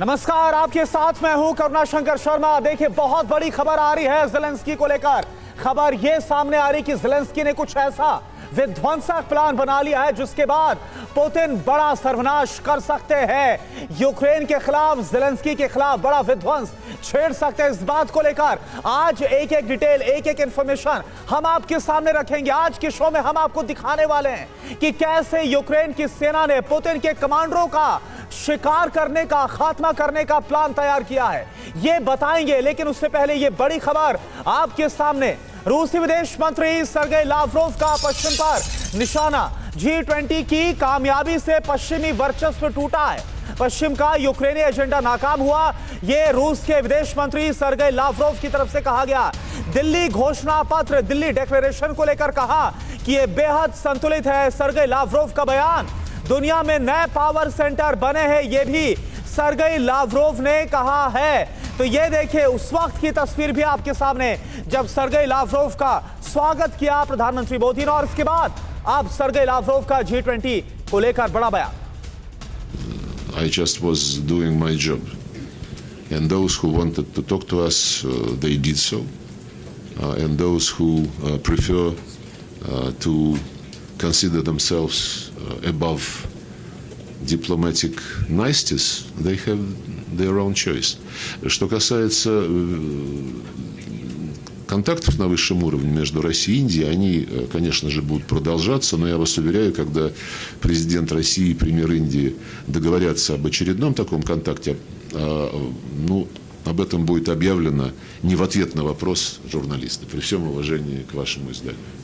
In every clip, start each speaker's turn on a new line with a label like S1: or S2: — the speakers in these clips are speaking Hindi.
S1: नमस्कार, आपके साथ मैं हूं करुणा शंकर शर्मा। देखिए, बहुत बड़ी खबर आ रही है ज़ेलेंस्की को लेकर। खबर यह सामने आ रही कि ज़ेलेंस्की ने कुछ ऐसा विध्वंसक प्लान बना लिया है जिसके बाद पुतिन बड़ा सर्वनाश कर सकते हैं। यूक्रेन के खिलाफ, ज़ेलेंस्की के खिलाफ बड़ा विध्वंस छेड़ सकते हैं। इस बात को लेकर आज एक एक डिटेल, एक एक इंफॉर्मेशन हम आपके सामने रखेंगे। आज के शो में हम आपको दिखाने वाले हैं कि कैसे यूक्रेन की सेना ने पुतिन के कमांडरों का शिकार करने का, खात्मा करने का प्लान तैयार किया है, ये बताएंगे। लेकिन उससे पहले ये बड़ी खबर आपके सामने। रूसी विदेश मंत्री सर्गेई लावरोव का पश्चिम पर निशाना। G20 की कामयाबी से पश्चिमी वर्चस्व टूटा है। पश्चिम का यूक्रेनी एजेंडा नाकाम हुआ, यह रूस के विदेश मंत्री सर्गेई लावरोव की तरफ से कहा गया। दिल्ली घोषणा पत्र, दिल्ली डिक्लेरेशन को लेकर कहा कि यह बेहद संतुलित है। सर्गेई लावरोव का बयान। दुनिया में नए पावर सेंटर बने हैं, यह भी सर्गेई लावरोव ने कहा है। तो ये देखिए उस वक्त की तस्वीर भी आपके सामने जब सर्गेई लावरोव का स्वागत किया प्रधानमंत्री मोदी ने, और इसके बाद अब सर्गेई लावरोव का G20 को लेकर बड़ा बयान।
S2: I just was doing my job, and those who wanted to talk to us, they did so, and those who prefer to consider themselves above diplomatic niceties, they have their own choice. Что касается контактов на высшем уровне между Россией и Индией, они, конечно же, будут продолжаться, но я вас уверяю, когда президент России и премьер Индии договорятся об очередном таком контакте, об этом будет объявлено не в ответ на вопрос журналиста, при всем уважении к вашему изданию.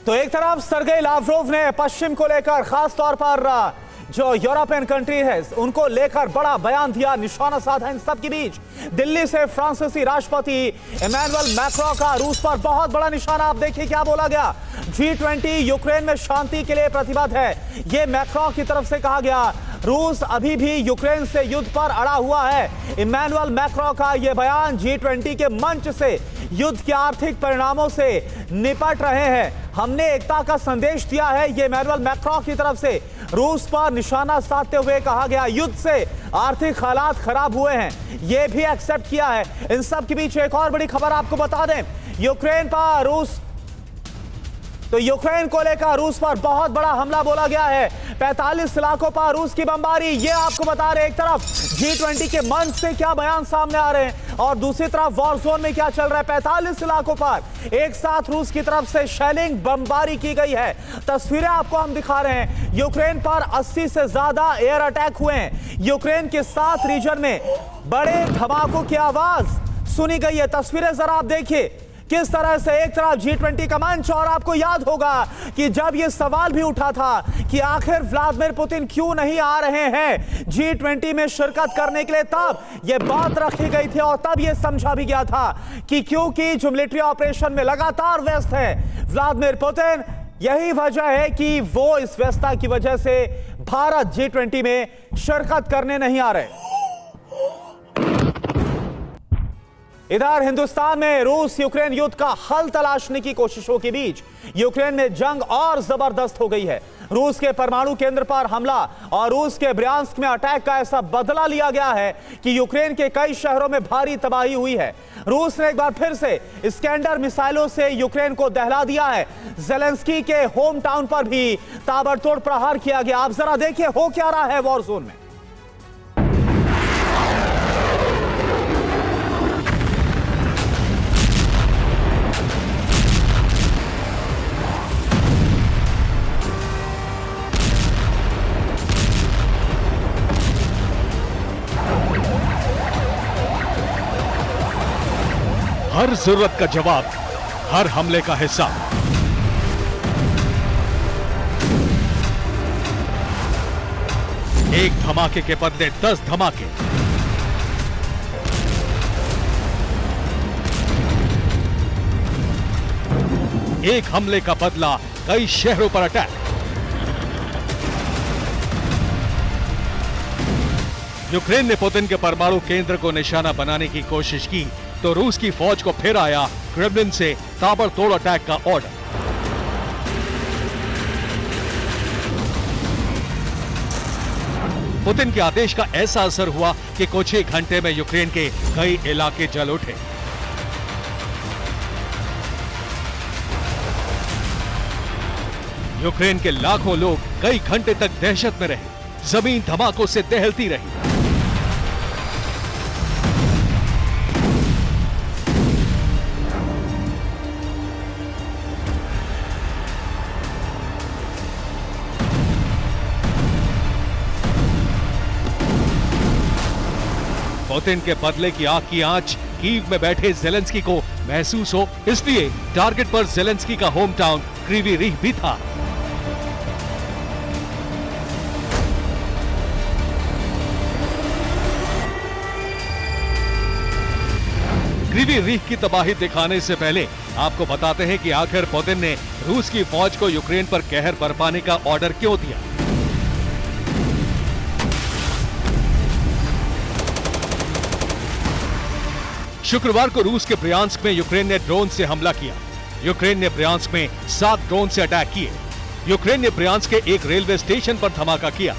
S1: तो एक तरफ सर्गेई लावरोव ने पश्चिम को लेकर, खास तौर पर जो यूरोपियन कंट्री है उनको लेकर बड़ा बयान दिया, निशाना साधा। इन सब के बीच दिल्ली से फ्रांसीसी राष्ट्रपति इमैनुअल मैक्रों का रूस पर बहुत बड़ा निशाना। आप देखिए क्या बोला गया। G20 यूक्रेन में शांति के लिए प्रतिबद्ध है, यह मैक्रों की तरफ से कहा गया। रूस अभी भी यूक्रेन से युद्ध पर अड़ा हुआ है। इमैनुअल मैक्रों का यह बयान। G20 के मंच से युद्ध के आर्थिक परिणामों से निपट रहे हैं, हमने एकता का संदेश दिया है, यह इमैनुअल मैक्रों की तरफ से रूस पर निशाना साधते हुए कहा गया। युद्ध से आर्थिक हालात खराब हुए हैं, यह भी एक्सेप्ट किया है। इन सब के बीच एक और बड़ी खबर आपको बता दें। यूक्रेन पर रूस, तो यूक्रेन को लेकर रूस पर बहुत बड़ा हमला बोला गया है। 45 इलाकों पर रूस की बमबारी, ये आपको बता रहे। एक तरफ G20 के मंच से क्या बयान सामने आ रहे हैं और दूसरी तरफ वॉर जोन में क्या चल रहा है। 45 इलाकों पर एक साथ रूस की तरफ से शेलिंग, बमबारी की गई है। तस्वीरें आपको हम दिखा रहे हैं। यूक्रेन पर 80 से ज्यादा एयर अटैक हुए हैं। यूक्रेन के 7 रीजन में बड़े धमाकों की आवाज सुनी गई है। तस्वीरें जरा आप देखिए किस तरह से एक तरफ G20 का मंच, और आपको याद होगा कि जब यह सवाल भी उठा था कि आखिर व्लादिमीर पुतिन क्यों नहीं आ रहे हैं G20 में शिरकत करने के लिए, तब यह बात रखी गई थी और तब यह समझा भी गया था कि क्योंकि जो मिलिट्री ऑपरेशन में लगातार व्यस्त है व्लादिमीर पुतिन, यही वजह है कि वो इस व्यस्तता की वजह से भारत G20 में शिरकत करने नहीं आ रहे। इधर हिंदुस्तान में रूस यूक्रेन युद्ध का हल तलाशने की कोशिशों के बीच यूक्रेन में जंग और जबरदस्त हो गई है। रूस के परमाणु केंद्र पर हमला और रूस के ब्रियांस्क में अटैक का ऐसा बदला लिया गया है कि यूक्रेन के कई शहरों में भारी तबाही हुई है। रूस ने एक बार फिर से इस्कैंडर मिसाइलों से यूक्रेन को दहला दिया है। ज़ेलेंस्की के होम टाउन पर भी ताबड़तोड़ प्रहार किया गया। आप जरा देखिए हो क्या रहा है वॉर जोन में।
S3: हर जरूरत का जवाब, हर हमले का हिस्सा। एक धमाके के बदले 10 धमाके। एक हमले का बदला कई शहरों पर अटैक। यूक्रेन ने पुतिन के परमाणु केंद्र को निशाना बनाने की कोशिश की तो रूस की फौज को फिर आया क्रेमलिन से ताबड़तोड़ अटैक का ऑर्डर। पुतिन के आदेश का ऐसा असर हुआ कि कुछ ही घंटे में यूक्रेन के कई इलाके जल उठे। यूक्रेन के लाखों लोग कई घंटे तक दहशत में रहे, जमीन धमाकों से दहलती रही। पुतिन के बदले की आग की आंच कीव में बैठे जेलेंस्की को महसूस हो, इसलिए टारगेट पर जेलेंस्की का होम टाउन क्रीवी रीह भी था। क्रीवी रीह की तबाही दिखाने से पहले आपको बताते हैं कि आखिर पुतिन ने रूस की फौज को यूक्रेन पर कहर बरपाने का ऑर्डर क्यों दिया। शुक्रवार को रूस के ब्रियांस्क में यूक्रेन ने ड्रोन से हमला किया। यूक्रेन ने ब्रियांस्क में 7 ड्रोन से अटैक किए। यूक्रेन ने ब्रियांस्क के एक रेलवे स्टेशन पर धमाका किया।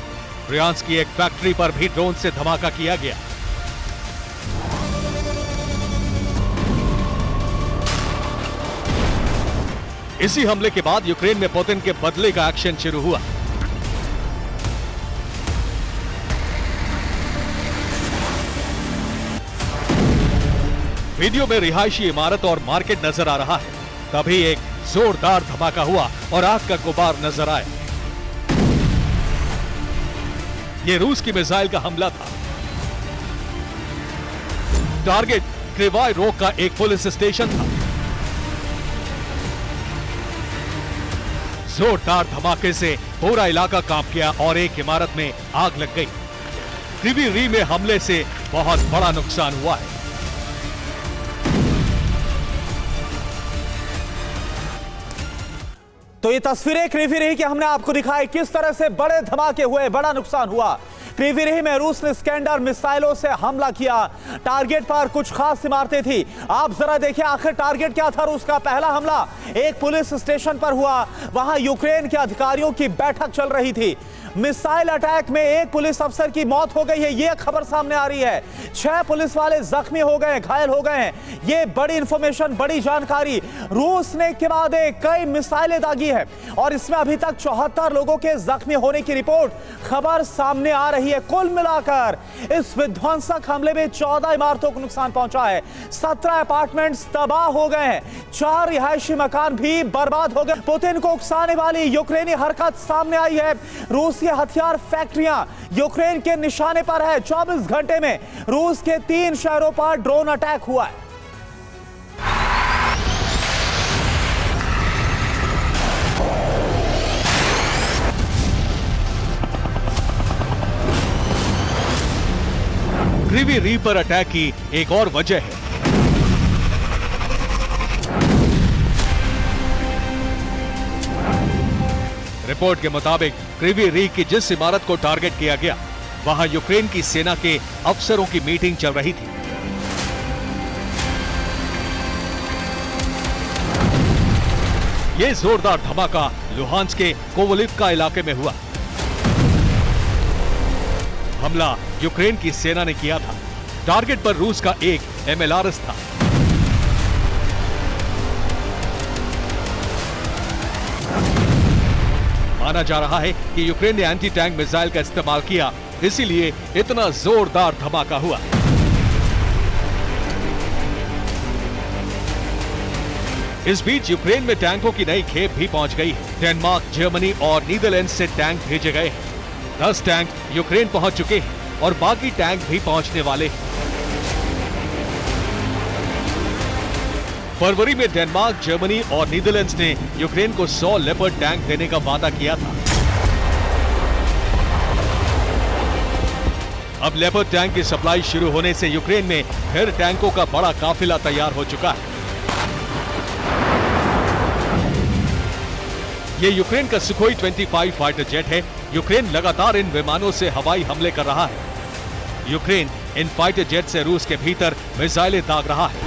S3: ब्रियांस्क की एक फैक्ट्री पर भी ड्रोन से धमाका किया गया। इसी हमले के बाद यूक्रेन में पुतिन के बदले का एक्शन शुरू हुआ। वीडियो में रिहायशी इमारत और मार्केट नजर आ रहा है। तभी एक जोरदार धमाका हुआ और आग का गुबार नजर आया। यह रूस की मिसाइल का हमला था। टारगेट क्रिवाई रोग का एक पुलिस स्टेशन था। जोरदार धमाके से पूरा इलाका कांप गया और एक इमारत में आग लग गई। क्रीवी रीह में हमले से बहुत बड़ा नुकसान हुआ है।
S1: तो ये तस्वीरें क्रीवी रीह की हमने आपको दिखाई, किस तरह से बड़े धमाके हुए, बड़ा नुकसान हुआ। क्रीवी रीह में रूस ने स्कैंडर मिसाइलों से हमला किया। टारगेट पर कुछ खास इमारतें थी। आप जरा देखिए आखिर टारगेट क्या था रूस का। पहला हमला एक पुलिस स्टेशन पर हुआ। वहां यूक्रेन के अधिकारियों की बैठक चल रही थी। मिसाइल अटैक में एक पुलिस अफसर की मौत हो गई है, यह खबर सामने आ रही है। 6 पुलिस वाले जख्मी हो गए, घायल हो गए हैं। यह बड़ी इंफॉर्मेशन, बड़ी जानकारी। रूस ने के बाद कई मिसाइलें दागी है और इसमें अभी तक 74 लोगों के जख्मी होने की रिपोर्ट खबर सामने आ रही है। कुल मिलाकर इस विध्वंसक हमले में 14 इमारतों को नुकसान पहुंचा है। 17 अपार्टमेंट्स तबाह हो गए हैं। 4 रिहायशी मकान भी बर्बाद हो गए। पुतिन को उकसाने वाली यूक्रेनी हरकत सामने आई है। रूस की हथियार फैक्ट्रियां यूक्रेन के निशाने पर है। 24 घंटे में रूस के 3 शहरों पर ड्रोन अटैक हुआ है।
S3: क्रीवी रीह पर अटैक की एक और वजह है। रिपोर्ट के मुताबिक क्रीवी रीह की जिस इमारत को टारगेट किया गया, वहां यूक्रेन की सेना के अफसरों की मीटिंग चल रही थी। यह जोरदार धमाका लुहांस्क के कोवलिवका इलाके में हुआ। हमला यूक्रेन की सेना ने किया था। टारगेट पर रूस का एक MLRS था। माना जा रहा है कि यूक्रेन ने एंटी टैंक मिसाइल का इस्तेमाल किया, इसीलिए इतना जोरदार धमाका हुआ। इस बीच यूक्रेन में टैंकों की नई खेप भी पहुंच गई है। डेनमार्क, जर्मनी और नीदरलैंड से टैंक भेजे गए हैं। 10 टैंक यूक्रेन पहुंच चुके हैं और बाकी टैंक भी पहुंचने वाले हैं। फरवरी में डेनमार्क, जर्मनी और नीदरलैंड्स ने यूक्रेन को 100 लेपर्ड टैंक देने का वादा किया था। अब लेपर्ड टैंक की सप्लाई शुरू होने से यूक्रेन में फिर टैंकों का बड़ा काफिला तैयार हो चुका है। ये यूक्रेन का सुखोई 25 फाइटर जेट है। यूक्रेन लगातार इन विमानों से हवाई हमले कर रहा है। यूक्रेन इन फाइटर जेट से रूस के भीतर मिसाइलें दाग रहा है।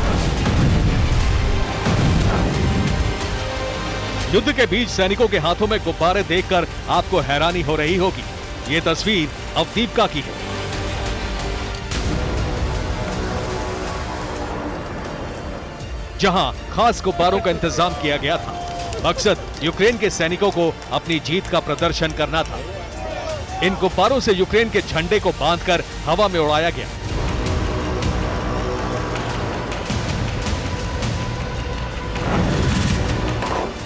S3: युद्ध के बीच सैनिकों के हाथों में गुब्बारे देखकर आपको हैरानी हो रही होगी। ये तस्वीर अवदीपिका की है। जहां खास गुब्बारों का इंतजाम किया गया था। मकसद यूक्रेन के सैनिकों को अपनी जीत का प्रदर्शन करना था। इन गुब्बारों से यूक्रेन के झंडे को बांधकर हवा में उड़ाया गया।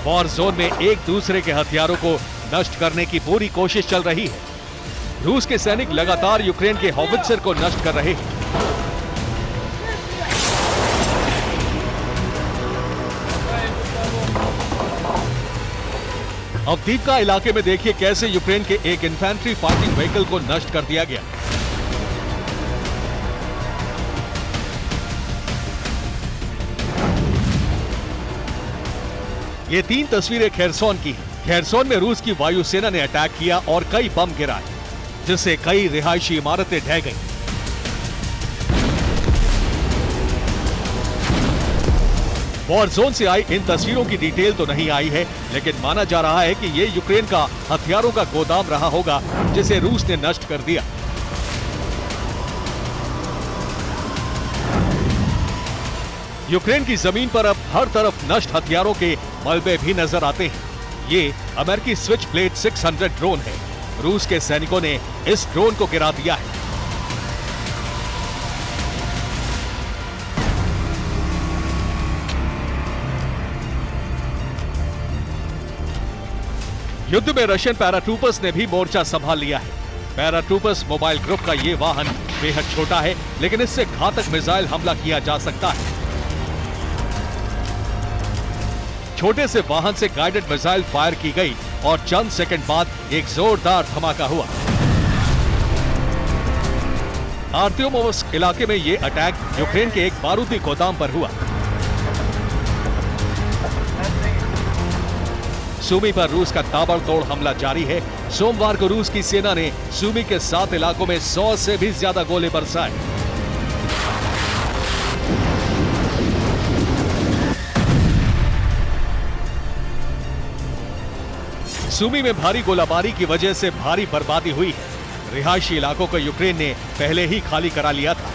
S3: वॉर जोन में एक दूसरे के हथियारों को नष्ट करने की पूरी कोशिश चल रही है। रूस के सैनिक लगातार यूक्रेन के हॉवित्जर को नष्ट कर रहे हैं। अवदीपिका इलाके में देखिए कैसे यूक्रेन के एक इन्फेंट्री फाइटिंग व्हीकल को नष्ट कर दिया गया। ये 3 तस्वीरें खेरसोन की हैं। खेरसोन में रूस की वायुसेना ने अटैक किया और कई बम गिराए, जिससे कई रिहायशी इमारतें ढह गईं। वॉर जोन से आई इन तस्वीरों की डिटेल तो नहीं आई है, लेकिन माना जा रहा है कि ये यूक्रेन का हथियारों का गोदाम रहा होगा, जिसे रूस ने नष्ट कर दिया। यूक्रेन की जमीन पर अब हर तरफ नष्ट हथियारों के मलबे भी नजर आते हैं। ये अमेरिकी स्विच ब्लेड 600 ड्रोन है। रूस के सैनिकों ने इस ड्रोन को गिरा दिया है। युद्ध में रशियन पैराट्रूपर्स ने भी मोर्चा संभाल लिया है। पैराट्रूपर्स मोबाइल ग्रुप का ये वाहन बेहद छोटा है, लेकिन इससे घातक मिसाइल हमला किया जा सकता है। छोटे से वाहन से गाइडेड मिसाइल फायर की गई और चंद सेकंड बाद एक जोरदार धमाका हुआ। आर्त्योमोव्स्क इलाके में ये अटैक यूक्रेन के एक बारूदी गोदाम पर हुआ। सूमी पर रूस का ताबड़तोड़ हमला जारी है। सोमवार को रूस की सेना ने सूमी के 7 इलाकों में 100 से भी ज्यादा गोले बरसाए। सूमी में भारी गोलाबारी की वजह से भारी बर्बादी हुई है। रिहायशी इलाकों को यूक्रेन ने पहले ही खाली करा लिया था।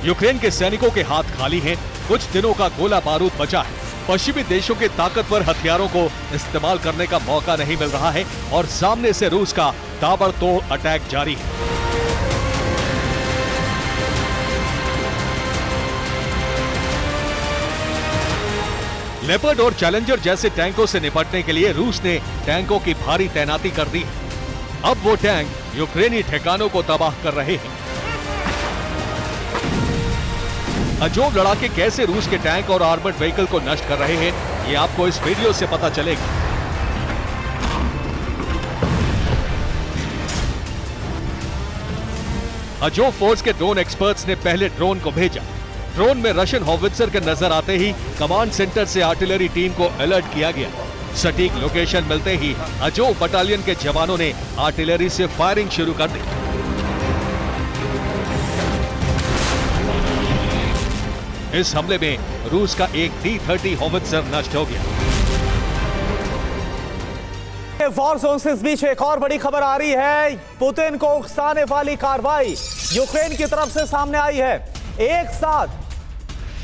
S3: यूक्रेन के सैनिकों के हाथ खाली हैं। कुछ दिनों का गोला बारूद बचा है। पश्चिमी देशों के ताकतवर हथियारों को इस्तेमाल करने का मौका नहीं मिल रहा है और सामने से रूस का ताबड़तोड़ अटैक जारी है। लेपर्ड और चैलेंजर जैसे टैंकों से निपटने के लिए रूस ने टैंकों की भारी तैनाती कर दी है। अब वो टैंक यूक्रेनी ठिकानों को तबाह कर रहे हैं। अजोब लड़ाके कैसे रूस के टैंक और आर्मर्ड व्हीकल को नष्ट कर रहे हैं, ये आपको इस वीडियो से पता चलेगा। अजोब फोर्स के ड्रोन एक्सपर्ट्स ने पहले ड्रोन को भेजा। ड्रोन में रशियन हॉवित्जर के नजर आते ही कमांड सेंटर से आर्टिलरी टीम को अलर्ट किया गया। सटीक लोकेशन मिलते ही अजोब बटालियन के जवानों ने आर्टिलरी से फायरिंग शुरू कर दी। इस हमले में रूस का एक D-30 हॉवित्जर नष्ट हो गया।
S1: वॉर जोन से इस बीच एक और बड़ी खबर आ रही है। पुतिन को उकसाने वाली कार्रवाई यूक्रेन की तरफ से सामने आई है। एक साथ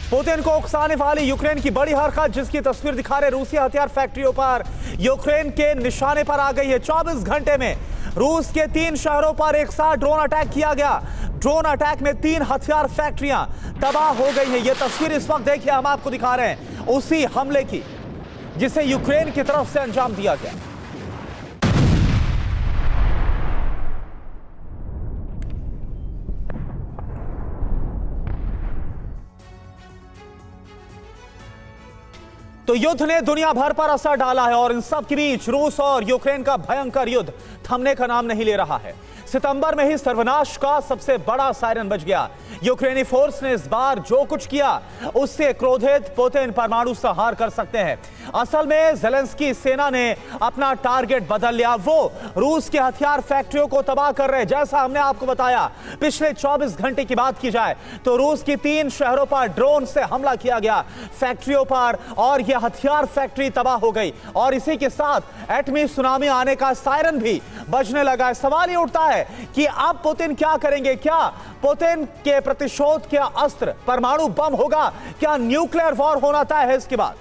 S1: पुतिन को उकसाने वाली यूक्रेन की बड़ी हरकत, जिसकी तस्वीर दिखा रहे रूसी हथियार फैक्ट्रियों पर यूक्रेन के निशाने पर आ गई है। 24 घंटे में रूस के 3 शहरों पर एक साथ ड्रोन अटैक किया गया। ड्रोन अटैक में 3 हथियार फैक्ट्रियां तबाह हो गई हैं। यह तस्वीर इस वक्त देखिए हम आपको दिखा रहे हैं उसी हमले की, जिसे यूक्रेन की तरफ से अंजाम दिया गया। तो युद्ध ने दुनिया भर पर असर डाला है और इन सब के बीच रूस और यूक्रेन का भयंकर युद्ध थमने का नाम नहीं ले रहा है। सितंबर में ही सर्वनाश का सबसे बड़ा सायरन बज गया। यूक्रेनी फोर्स ने इस बार जो कुछ किया उससे क्रोधित पुतिन परमाणु संहार कर सकते हैं। असल में ज़ेलेंस्की सेना ने अपना टारगेट बदल लिया। वो रूस के हथियार फैक्ट्रियों को तबाह कर रहे हैं। जैसा हमने आपको बताया, पिछले 24 घंटे की बात की जाए तो रूस की 3 शहरों पर ड्रोन से हमला किया गया, फैक्ट्रियों पर, और यह हथियार फैक्ट्री तबाह हो गई। और इसी के साथ एटमी सुनामी आने का सायरन भी बजने लगा है। सवाल ये उठता है कि अब पुतिन क्या करेंगे? क्या पुतिन के प्रतिशोध के अस्त्र परमाणु बम होगा? क्या न्यूक्लियर वॉर होना तय है इसके बाद?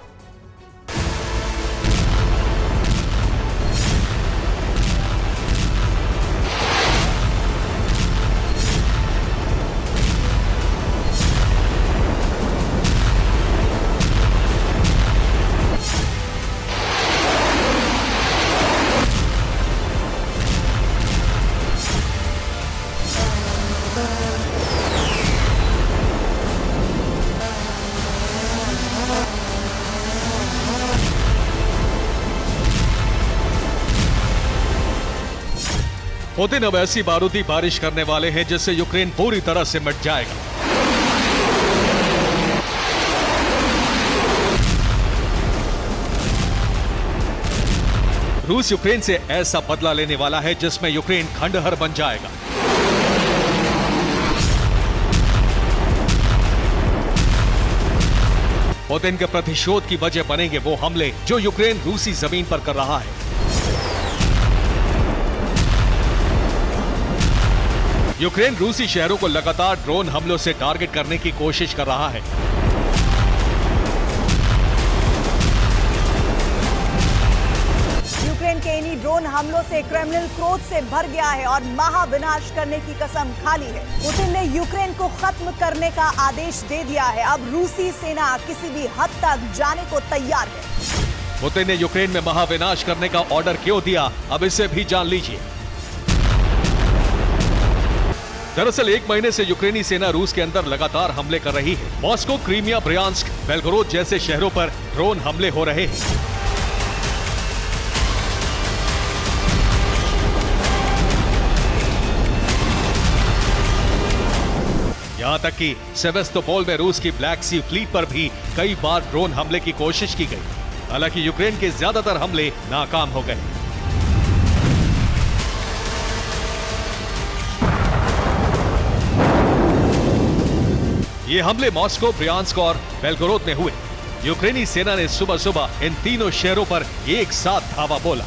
S3: पुतिन अब ऐसी बारूदी बारिश करने वाले हैं जिससे यूक्रेन पूरी तरह से मिट जाएगा। रूस यूक्रेन से ऐसा बदला लेने वाला है जिसमें यूक्रेन खंडहर बन जाएगा। पुतिन के प्रतिशोध की वजह बनेंगे वो हमले जो यूक्रेन रूसी जमीन पर कर रहा है। यूक्रेन रूसी शहरों को लगातार ड्रोन हमलों से टारगेट करने की कोशिश कर रहा है।
S4: यूक्रेन के इन्हीं ड्रोन हमलों से क्रेमलिन क्रोध से भर गया है और महाविनाश करने की कसम खा ली है। पुतिन ने यूक्रेन को खत्म करने का आदेश दे दिया है। अब रूसी सेना किसी भी हद तक जाने को तैयार है।
S3: पुतिन ने यूक्रेन में महाविनाश करने का ऑर्डर क्यों दिया, अब इसे भी जान लीजिए। दरअसल 1 महीने से यूक्रेनी सेना रूस के अंदर लगातार हमले कर रही है। मॉस्को, क्रीमिया, ब्रियांस्क, बेलगोरोद जैसे शहरों पर ड्रोन हमले हो रहे हैं। यहां तक कि सेवेस्तोपोल में रूस की ब्लैक सी फ्लीट पर भी कई बार ड्रोन हमले की कोशिश की गई। हालांकि यूक्रेन के ज्यादातर हमले नाकाम हो गए। ये हमले मॉस्को, ब्रियांस्क और बेलगोरोद में हुए। यूक्रेनी सेना ने सुबह सुबह इन तीनों शहरों पर एक साथ धावा बोला।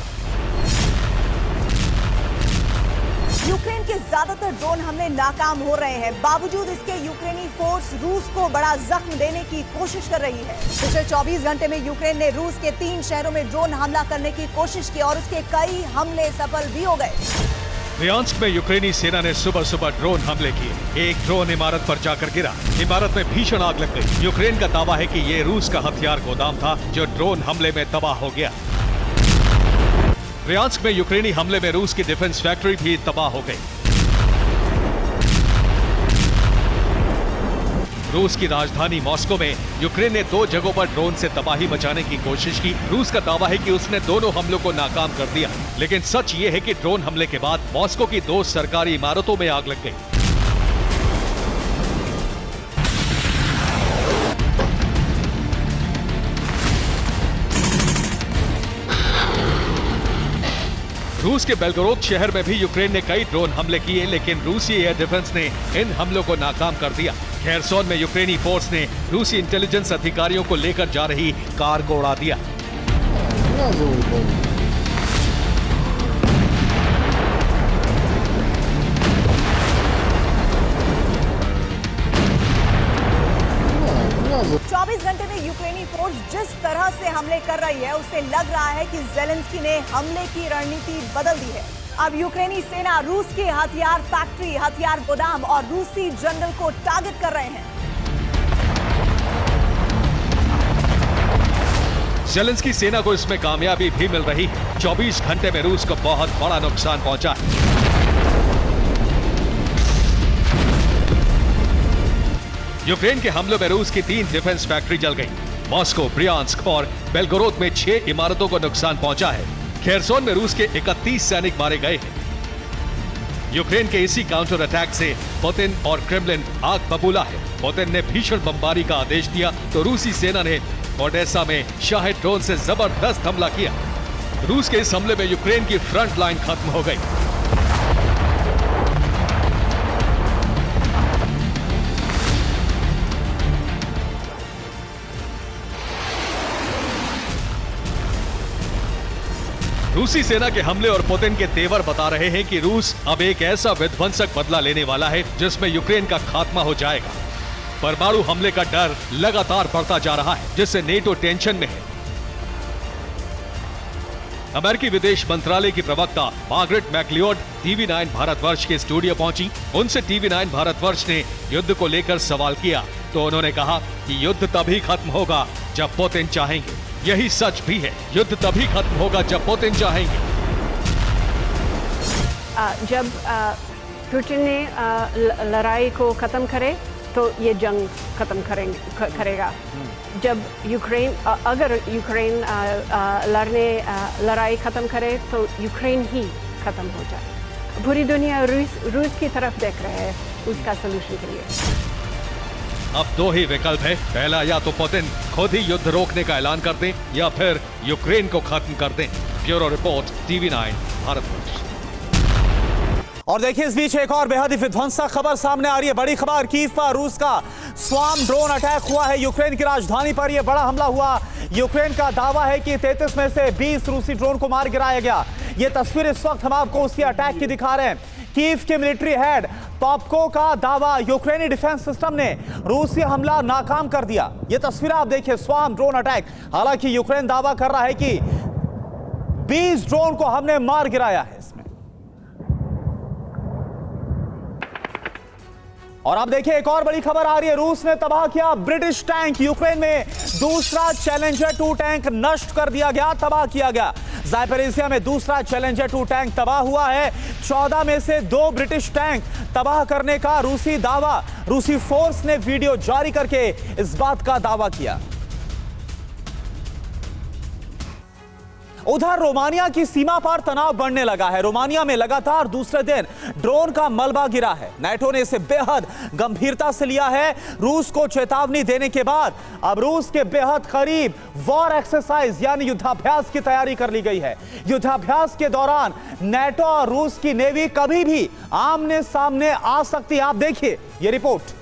S4: यूक्रेन के ज्यादातर ड्रोन हमले नाकाम हो रहे हैं। बावजूद इसके यूक्रेनी फोर्स रूस को बड़ा जख्म देने की कोशिश कर रही है। पिछले 24 घंटे में यूक्रेन ने रूस के 3 शहरों में ड्रोन हमला करने की कोशिश की और उसके कई हमले सफल भी हो गए।
S3: ब्रियांस्क में यूक्रेनी सेना ने सुबह सुबह ड्रोन हमले किए। एक ड्रोन इमारत पर जाकर गिरा। इमारत में भीषण आग लग गई। यूक्रेन का दावा है कि ये रूस का हथियार गोदाम था जो ड्रोन हमले में तबाह हो गया। ब्रियांस्क में यूक्रेनी हमले में रूस की डिफेंस फैक्ट्री भी तबाह हो गई। रूस की राजधानी मॉस्को में यूक्रेन ने 2 जगहों पर ड्रोन से तबाही मचाने की कोशिश की। रूस का दावा है कि उसने दोनों हमलों को नाकाम कर दिया, लेकिन सच ये है कि ड्रोन हमले के बाद मॉस्को की 2 सरकारी इमारतों में आग लग गई। रूस के बेलगोरोद शहर में भी यूक्रेन ने कई ड्रोन हमले किए, लेकिन रूसी एयर डिफेंस ने इन हमलों को नाकाम कर दिया। खेरसोन में यूक्रेनी फोर्स ने रूसी इंटेलिजेंस अधिकारियों को लेकर जा रही कार को उड़ा दिया।
S4: घंटे में यूक्रेनी फोर्स जिस तरह से हमले कर रही है उससे लग रहा है कि ज़ेलेंस्की ने हमले की रणनीति बदल दी है। अब यूक्रेनी सेना रूस के हथियार फैक्ट्री, हथियार गोदाम और रूसी जनरल को टारगेट कर रहे हैं।
S3: ज़ेलेंस्की सेना को इसमें कामयाबी भी मिल रही है। 24 घंटे में रूस को बहुत बड़ा नुकसान पहुंचा है। यूक्रेन के हमलों में रूस की 3 डिफेंस फैक्ट्री जल गई। मॉस्को, ब्रियांस्क और बेलगोरोद में 6 इमारतों को नुकसान पहुंचा है। खेरसोन में रूस के 31 सैनिक मारे गए हैं। यूक्रेन के इसी काउंटर अटैक से पुतिन और क्रेमलिन आग बबूला है। पुतिन ने भीषण बमबारी का आदेश दिया तो रूसी सेना ने ओडेसा में शाही ड्रोन से जबरदस्त हमला किया। रूस के इस हमले में यूक्रेन की फ्रंट लाइन खत्म हो गई। रूसी सेना के हमले और पुतिन के तेवर बता रहे हैं कि रूस अब एक ऐसा विध्वंसक बदला लेने वाला है जिसमें यूक्रेन का खात्मा हो जाएगा। परमाणु हमले का डर लगातार बढ़ता जा रहा है, जिससे नेटो टेंशन में है। अमेरिकी विदेश मंत्रालय की प्रवक्ता मार्गरेट मैक्लियोड टीवी9 भारतवर्ष के स्टूडियो पहुंची। उनसे टीवी9 भारतवर्ष ने युद्ध को लेकर सवाल किया तो उन्होंने कहा कि युद्ध तभी खत्म होगा जब पुतिन चाहेंगे। यही सच भी है, युद्ध तभी खत्म होगा जब पुतिन चाहेंगे।
S5: जब पुतिन ने लड़ाई को खत्म करे तो ये जंग खत्म करेगा। जब यूक्रेन अगर यूक्रेन लड़ाई खत्म करे तो यूक्रेन ही खत्म हो जाए। पूरी दुनिया रूस की तरफ देख रहे हैं उसका सलूशन के लिए।
S3: अब दो ही विकल्प है, पहला या तो पुतिन खुद ही युद्ध रोकने का ऐलान कर दें या फिर यूक्रेन को खत्म कर दें। Bureau report TV9 Bharatvarsh.
S1: और देखिए इस बीच एक और बेहद ही विध्वंसक खबर सामने आ रही है। बड़ी खबर, कीव पर रूस का स्वार्म ड्रोन अटैक हुआ है। यूक्रेन की राजधानी पर यह बड़ा हमला हुआ। यूक्रेन का दावा है कि 33 में से 20 रूसी ड्रोन को मार गिराया गया। ये तस्वीर इस वक्त हम आपको उसी अटैक की दिखा रहे हैं। कीव के मिलिट्री हेड पॉपको का दावा, यूक्रेनी डिफेंस सिस्टम ने रूसी हमला नाकाम कर दिया। ये तस्वीर आप देखिए, स्वार्म ड्रोन अटैक। हालांकि यूक्रेन दावा कर रहा है कि 20 ड्रोन को हमने मार गिराया है इसमें। और अब देखिए एक और बड़ी खबर आ रही है, रूस ने तबाह किया ब्रिटिश टैंक। यूक्रेन में दूसरा चैलेंजर 2 टैंक नष्ट कर दिया गया, तबाह किया गया। ज़ाइपरिसिया में दूसरा चैलेंजर 2 टैंक तबाह हुआ है। 14 में से 2 ब्रिटिश टैंक तबाह करने का रूसी दावा। रूसी फोर्स ने वीडियो जारी करके इस बात का दावा किया। उधर रोमानिया की सीमा पर तनाव बढ़ने लगा है। रोमानिया में लगातार दूसरे दिन ड्रोन का मलबा गिरा है। नाटो ने इसे बेहद गंभीरता से लिया है। रूस को चेतावनी देने के बाद अब रूस के बेहद करीब वॉर एक्सरसाइज यानी युद्धाभ्यास की तैयारी कर ली गई है। युद्धाभ्यास के दौरान नाटो और रूस की नेवी कभी भी आमने सामने आ सकती है। आप देखिए ये रिपोर्ट।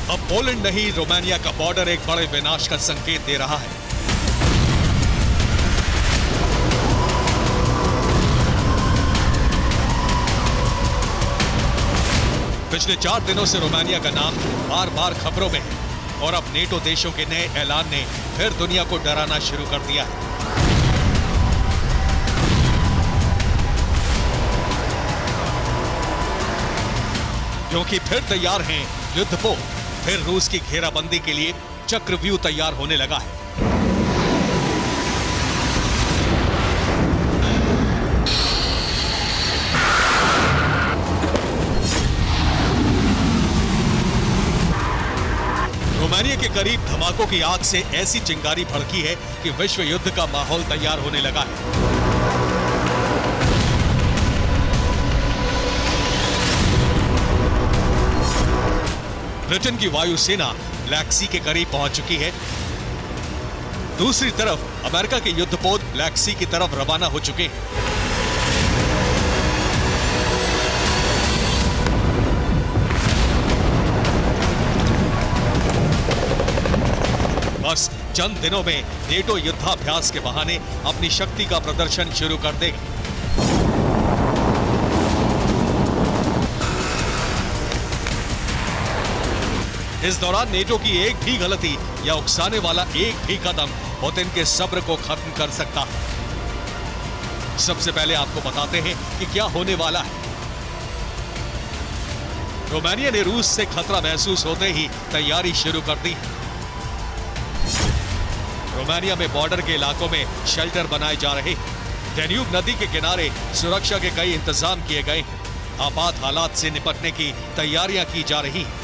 S3: अब पोलैंड नहीं, रोमानिया का बॉर्डर एक बड़े विनाश का संकेत दे रहा है। पिछले 4 दिनों से रोमानिया का नाम बार बार खबरों में है और अब नेटो देशों के नए ऐलान ने फिर दुनिया को डराना शुरू कर दिया है। क्योंकि फिर तैयार हैं युद्धपोत। फिर रूस की घेराबंदी के लिए चक्रव्यूह तैयार होने लगा है। रोमानिया के करीब धमाकों की आग से ऐसी चिंगारी भड़की है कि विश्व युद्ध का माहौल तैयार होने लगा है। ब्रिटेन की वायुसेना ब्लैक सी के करीब पहुंच चुकी है। दूसरी तरफ अमेरिका के युद्धपोत ब्लैक सी की तरफ रवाना हो चुके हैं। बस चंद दिनों में नेटो युद्धाभ्यास के बहाने अपनी शक्ति का प्रदर्शन शुरू कर देगी। इस दौरान नेटो की एक भी गलती या उकसाने वाला एक भी कदम पुतिन के सब्र को खत्म कर सकता है। सबसे पहले आपको बताते हैं कि क्या होने वाला है। रोमानिया ने रूस से खतरा महसूस होते ही तैयारी शुरू कर दी। रोमानिया में बॉर्डर के इलाकों में शेल्टर बनाए जा रहे हैं। डेन्यूब नदी के किनारे सुरक्षा के कई इंतजाम किए गए हैं। आपात हालात से निपटने की तैयारियां की जा रही हैं।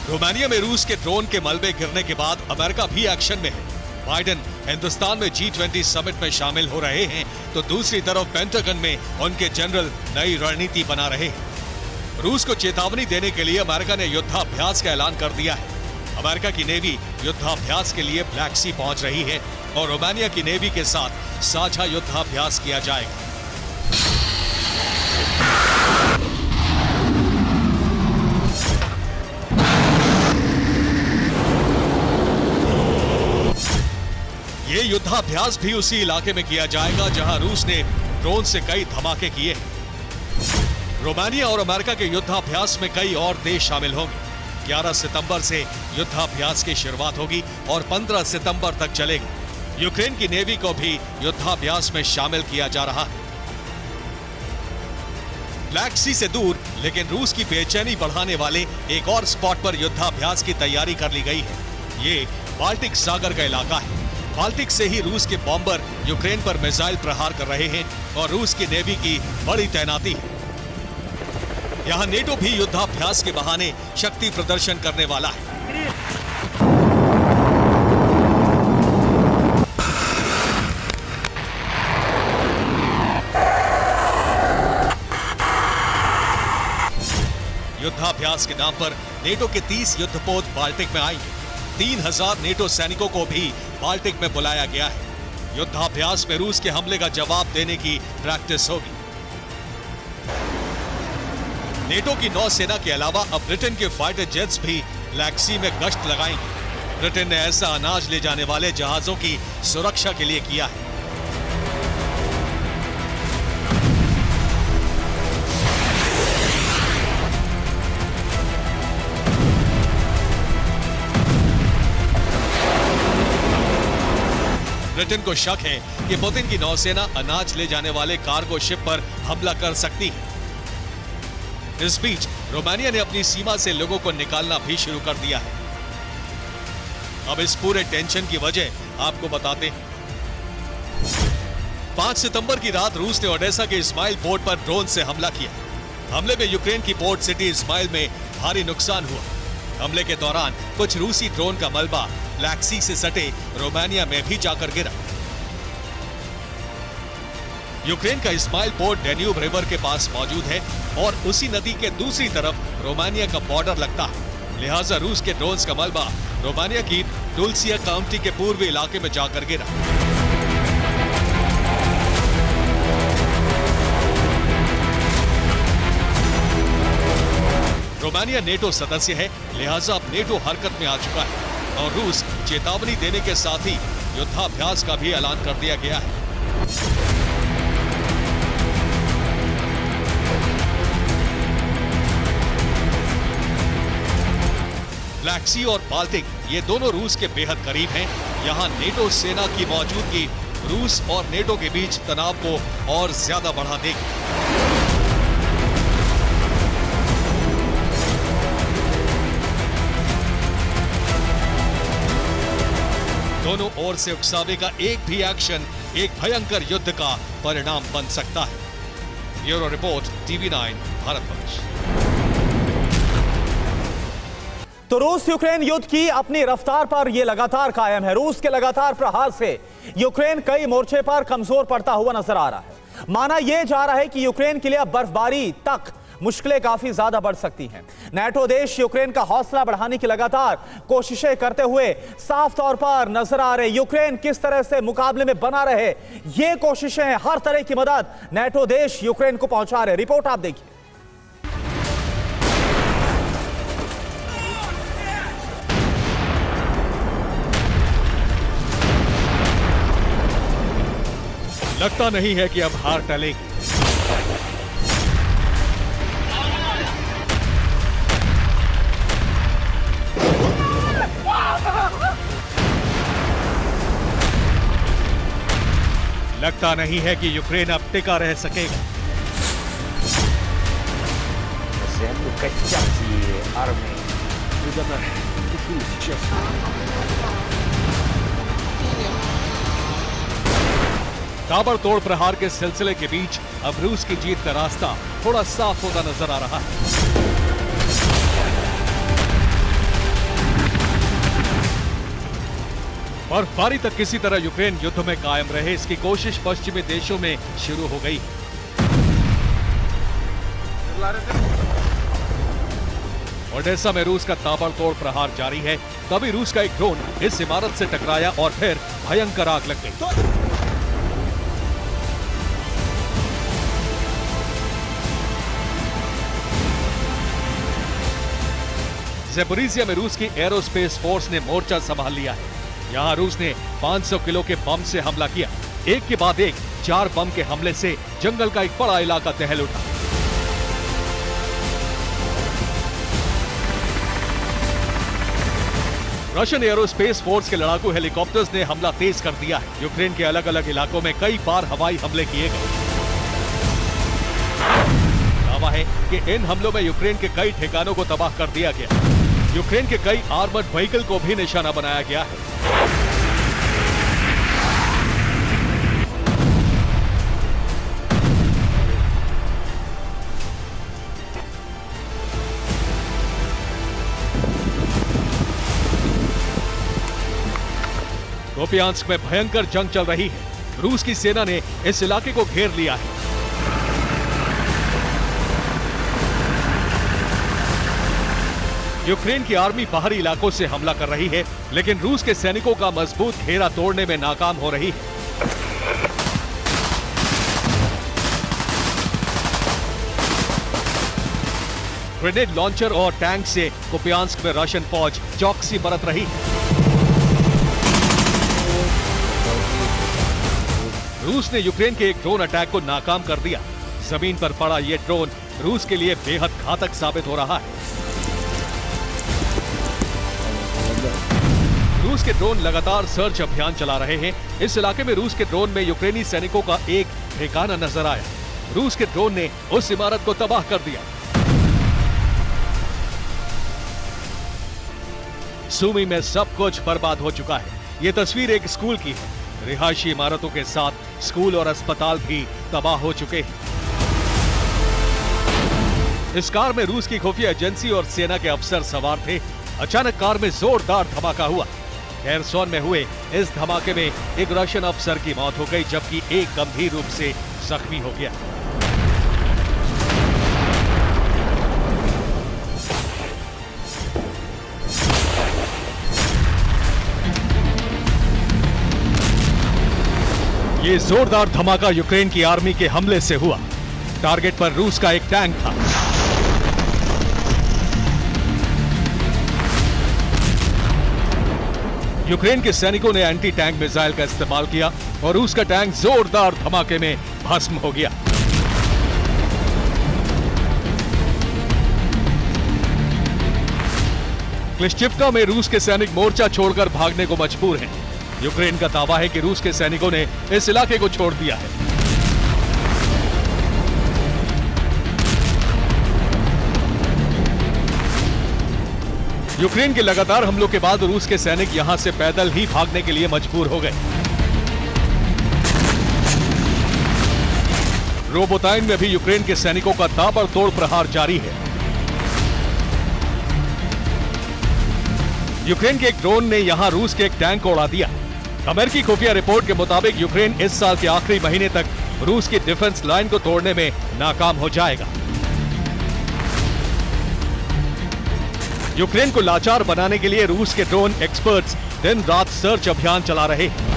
S3: रोमानिया में रूस के ड्रोन के मलबे गिरने के बाद अमेरिका भी एक्शन में है। बाइडेन हिंदुस्तान में G20 समिट में शामिल हो रहे हैं, तो दूसरी तरफ पेंटागन में उनके जनरल नई रणनीति बना रहे हैं। रूस को चेतावनी देने के लिए अमेरिका ने युद्धाभ्यास का ऐलान कर दिया है। अमेरिका की नेवी युद्धाभ्यास के लिए ब्लैक सी पहुंच रही है और रोमानिया की नेवी के साथ साझा युद्धाभ्यास किया जाएगा। ये युद्धाभ्यास भी उसी इलाके में किया जाएगा जहां रूस ने ड्रोन से कई धमाके किए हैं। रोमानिया और अमेरिका के युद्धाभ्यास में कई और देश शामिल होंगे। 11 सितंबर से युद्धाभ्यास की शुरुआत होगी और 15 सितंबर तक चलेगी। यूक्रेन की नेवी को भी युद्धाभ्यास में शामिल किया जा रहा है। ब्लैक सी से दूर लेकिन रूस की बेचैनी बढ़ाने वाले एक और स्पॉट पर युद्धाभ्यास की तैयारी कर ली गई है। ये बाल्टिक सागर का इलाका है। बाल्टिक से ही रूस के बॉम्बर यूक्रेन पर मिसाइल प्रहार कर रहे हैं और रूस की नेवी की बड़ी तैनाती है। यहां नेटो भी युद्धाभ्यास के बहाने शक्ति प्रदर्शन करने वाला है। युद्धाभ्यास के नाम पर नेटो के 30 युद्धपोत बाल्टिक में आएंगे। 3000 नेटो सैनिकों को भी बाल्टिक में बुलाया गया है। युद्धाभ्यास में रूस के हमले का जवाब देने की प्रैक्टिस होगी। नेटो की नौसेना के अलावा अब ब्रिटेन के फाइटर जेट्स भी ब्लैक सी में गश्त लगाएंगे। ब्रिटेन ने ऐसा अनाज ले जाने वाले जहाजों की सुरक्षा के लिए किया है। ब्रिटेन को शक है कि पुतिन की नौसेना अनाज ले जाने वाले कार्गो शिप पर हमला कर सकती है। इस बीच रोमानिया ने अपनी सीमा से लोगों को निकालना भी शुरू कर दिया है। अब इस पूरे टेंशन की वजह आपको बताते हैं। 5 सितंबर की रात रूस ने ओडेसा के इस्माइल पोर्ट पर ड्रोन से हमला किया। हमले में यूक्रेन की पोर्ट सिटी इस्माइल में भारी नुकसान हुआ। हमले के दौरान कुछ रूसी ड्रोन का मलबा ब्लैक सी से सटे रोमानिया में भी जाकर गिरा। यूक्रेन का इस्माइल पोर्ट डेन्यूब रिवर के पास मौजूद है और उसी नदी के दूसरी तरफ रोमानिया का बॉर्डर लगता है। लिहाजा रूस के ड्रोन्स का मलबा रोमानिया की डुल्सिया काउंटी के पूर्वी इलाके में जाकर गिरा। रोमानिया नेटो सदस्य है, लिहाजा अब नेटो हरकत में आ चुका है और रूस चेतावनी देने के साथ ही युद्धाभ्यास का भी ऐलान कर दिया गया है। ब्लैक सी और बाल्टिक ये दोनों रूस के बेहद करीब हैं। यहां नेटो सेना की मौजूदगी रूस और नेटो के बीच तनाव को और ज्यादा बढ़ा देगी। दोनों ओर से उकसावे का एक भी एक्शन एक भयंकर युद्ध का परिणाम बन सकता है। Bureau report, TV9 Bharatvarsh.
S1: तो रूस यूक्रेन युद्ध की अपनी रफ्तार पर यह लगातार कायम है। रूस के लगातार प्रहार से यूक्रेन कई मोर्चे पर कमजोर पड़ता हुआ नजर आ रहा है। माना यह जा रहा है कि यूक्रेन के लिए अब बर्फबारी तक मुश्किलें काफी ज्यादा बढ़ सकती हैं। नाटो देश यूक्रेन का हौसला बढ़ाने की लगातार कोशिशें करते हुए साफ तौर पर नजर आ रहे। यूक्रेन किस तरह से मुकाबले में बना रहे, ये कोशिशें, हर तरह की मदद नाटो देश यूक्रेन को पहुंचा रहे। रिपोर्ट आप देखिए।
S3: लगता नहीं है कि अब हार टलेगी। लगता नहीं है कि यूक्रेन अब टिका रह सकेगा।
S6: Землю костям цієї армії.
S3: ताबड़तोड़ प्रहार के सिलसिले के बीच अब रूस की जीत का रास्ता थोड़ा साफ होता नजर आ रहा है। बर्फबारी तक किसी तरह यूक्रेन युद्ध में कायम रहे, इसकी कोशिश पश्चिमी देशों में शुरू हो गई। ओडेसा में रूस का ताबड़तोड़ प्रहार जारी है। तभी रूस का एक ड्रोन इस इमारत से टकराया और फिर भयंकर आग लग गई। ज़ेपोरिज़िया में रूस की एरोस्पेस फोर्स ने मोर्चा संभाल लिया है। यहां रूस ने 500 किलो के बम से हमला किया। एक के बाद एक 4 बम के हमले से जंगल का एक बड़ा इलाका दहल उठा। रशियन एरोस्पेस फोर्स के लड़ाकू हेलीकॉप्टर्स ने हमला तेज कर दिया है। यूक्रेन के अलग अलग इलाकों में कई बार हवाई हमले किए गए। दावा है कि इन हमलों में यूक्रेन के कई ठिकानों को तबाह कर दिया गया। यूक्रेन के कई आर्मर्ड व्हीकल को भी निशाना बनाया गया है। कुपियांस्क में भयंकर जंग चल रही है। रूस की सेना ने इस इलाके को घेर लिया है। यूक्रेन की आर्मी बाहरी इलाकों से हमला कर रही है, लेकिन रूस के सैनिकों का मजबूत घेरा तोड़ने में नाकाम हो रही है। ग्रेनेड लॉन्चर और टैंक से कुपियांस्क में रशियन फौज चौकसी बरत रही है। रूस ने यूक्रेन के एक ड्रोन अटैक को नाकाम कर दिया। जमीन पर पड़ा यह ड्रोन रूस के लिए बेहद घातक साबित हो रहा है। रूस के ड्रोन लगातार सर्च अभियान चला रहे हैं। इस इलाके में रूस के ड्रोन में यूक्रेनी सैनिकों का एक ठिकाना नजर आया। रूस के ड्रोन ने उस इमारत को तबाह कर दिया। सूमी में सब कुछ बर्बाद हो चुका है। यह तस्वीर एक स्कूल की है। रिहायशी इमारतों के साथ स्कूल और अस्पताल भी तबाह हो चुके हैं। इस कार में रूस की खुफिया एजेंसी और सेना के अफसर सवार थे। अचानक कार में जोरदार धमाका हुआ। खेरसोन में हुए इस धमाके में एक रशियन अफसर की मौत हो गई, जबकि एक गंभीर रूप से जख्मी हो गया। ये जोरदार धमाका यूक्रेन की आर्मी के हमले से हुआ। टारगेट पर रूस का एक टैंक था। यूक्रेन के सैनिकों ने एंटी टैंक मिसाइल का इस्तेमाल किया और रूस का टैंक जोरदार धमाके में भस्म हो गया। क्लिश्चिवका में रूस के सैनिक मोर्चा छोड़कर भागने को मजबूर हैं। यूक्रेन का दावा है कि रूस के सैनिकों ने इस इलाके को छोड़ दिया है। यूक्रेन के लगातार हमलों के बाद रूस के सैनिक यहां से पैदल ही भागने के लिए मजबूर हो गए। रोबोताइन में भी यूक्रेन के सैनिकों का ताबड़तोड़ प्रहार जारी है। यूक्रेन के एक ड्रोन ने यहां रूस के एक टैंक को उड़ा दिया। अमेरिकी खुफिया रिपोर्ट के मुताबिक यूक्रेन इस साल के आखिरी महीने तक रूस की डिफेंस लाइन को तोड़ने में नाकाम हो जाएगा। यूक्रेन को लाचार बनाने के लिए रूस के ड्रोन एक्सपर्ट्स दिन रात सर्च अभियान चला रहे हैं।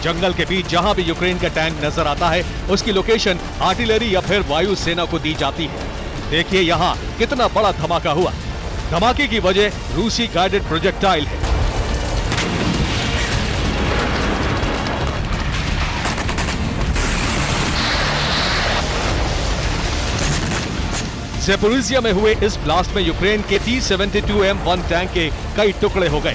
S3: जंगल के बीच जहां भी यूक्रेन का टैंक नजर आता है, उसकी लोकेशन आर्टिलरी या फिर वायु सेना को दी जाती है। देखिए यहां कितना बड़ा धमाका हुआ। धमाके की वजह रूसी गाइडेड प्रोजेक्टाइल है। ज़ेपोरिज़िया में हुए इस ब्लास्ट में यूक्रेन के T-72M1 टैंक के कई टुकड़े हो गए।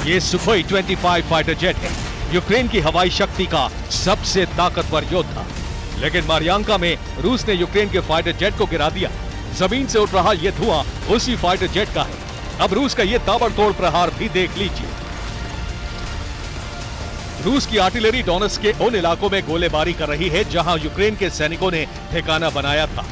S3: ये सुखोई 25 फाइटर जेट है, यूक्रेन की हवाई शक्ति का सबसे ताकतवर योद्धा। लेकिन मारियांका में रूस ने यूक्रेन के फाइटर जेट को गिरा दिया। जमीन से उठ रहा ये धुआं उसी फाइटर जेट का है। अब रूस का ये ताबड़तोड़ प्रहार भी देख लीजिए। रूस की आर्टिलरी डोनेट्स्क के उन इलाकों में गोलेबारी कर रही है जहां यूक्रेन के सैनिकों ने ठिकाना बनाया था।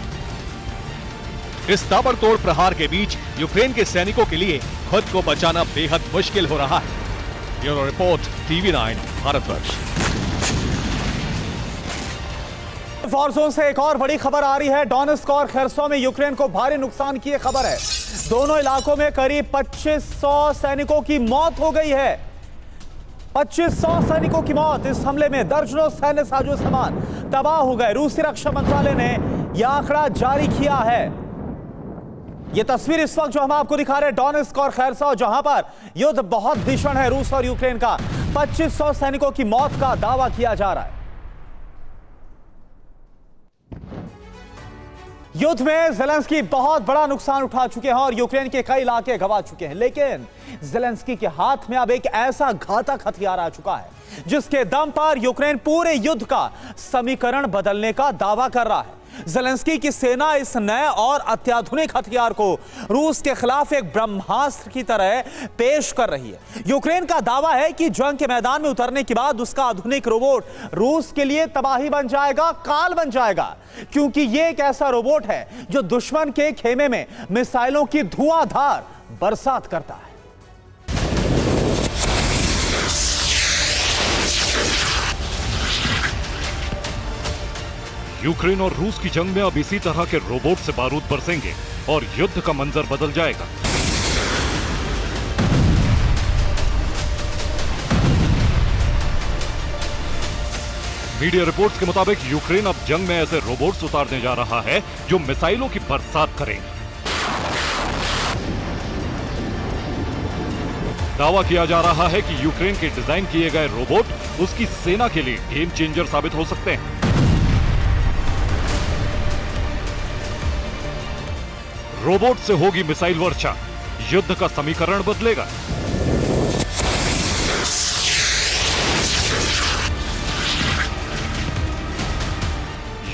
S3: इस ताबड़तोड़ प्रहार के बीच यूक्रेन के सैनिकों के लिए खुद को बचाना बेहद मुश्किल हो रहा है। Bureau report, TV9 Bharatvarsh.
S1: Warzone से एक और बड़ी खबर आ रही है। डोनेट्स्क और खेर्सोन में यूक्रेन को भारी नुकसान की खबर है। दोनों इलाकों में करीब 2500 सैनिकों की मौत हो गई है। 2500 सैनिकों की मौत। इस हमले में दर्जनों सैन्य साजो सामान तबाह हो गए। रूसी रक्षा मंत्रालय ने यह आंकड़ा जारी किया है। यह तस्वीर इस वक्त जो हम आपको दिखा रहे हैं डोनेट्स्क और खेर्सोन, जहां पर युद्ध बहुत भीषण है रूस और यूक्रेन का। 2500 सैनिकों की मौत का दावा किया जा रहा है। युद्ध में ज़ेलेंस्की बहुत बड़ा नुकसान उठा चुके हैं और यूक्रेन के कई इलाके गंवा चुके हैं। लेकिन ज़ेलेंस्की के हाथ में अब एक ऐसा घातक हथियार आ चुका है जिसके दम पर यूक्रेन पूरे युद्ध का समीकरण बदलने का दावा कर रहा है। ज़ेलेंस्की की सेना इस नए और अत्याधुनिक हथियार को रूस के खिलाफ एक ब्रह्मास्त्र की तरह पेश कर रही है। यूक्रेन का दावा है कि जंग के मैदान में उतरने के बाद उसका आधुनिक रोबोट रूस के लिए तबाही बन जाएगा, काल बन जाएगा, क्योंकि यह एक ऐसा रोबोट है जो दुश्मन के खेमे में मिसाइलों की धुआंधार बरसात करता है।
S7: यूक्रेन और रूस की जंग में अब इसी तरह के रोबोट से बारूद बरसेंगे और युद्ध का मंजर बदल जाएगा। मीडिया रिपोर्ट्स के मुताबिक यूक्रेन अब जंग में ऐसे रोबोट्स उतारने जा रहा है जो मिसाइलों की बरसात करेंगे। दावा किया जा रहा है कि यूक्रेन के डिजाइन किए गए रोबोट उसकी सेना के लिए गेम चेंजर साबित हो सकते हैं। रोबोट से होगी मिसाइल वर्षा, युद्ध का समीकरण बदलेगा।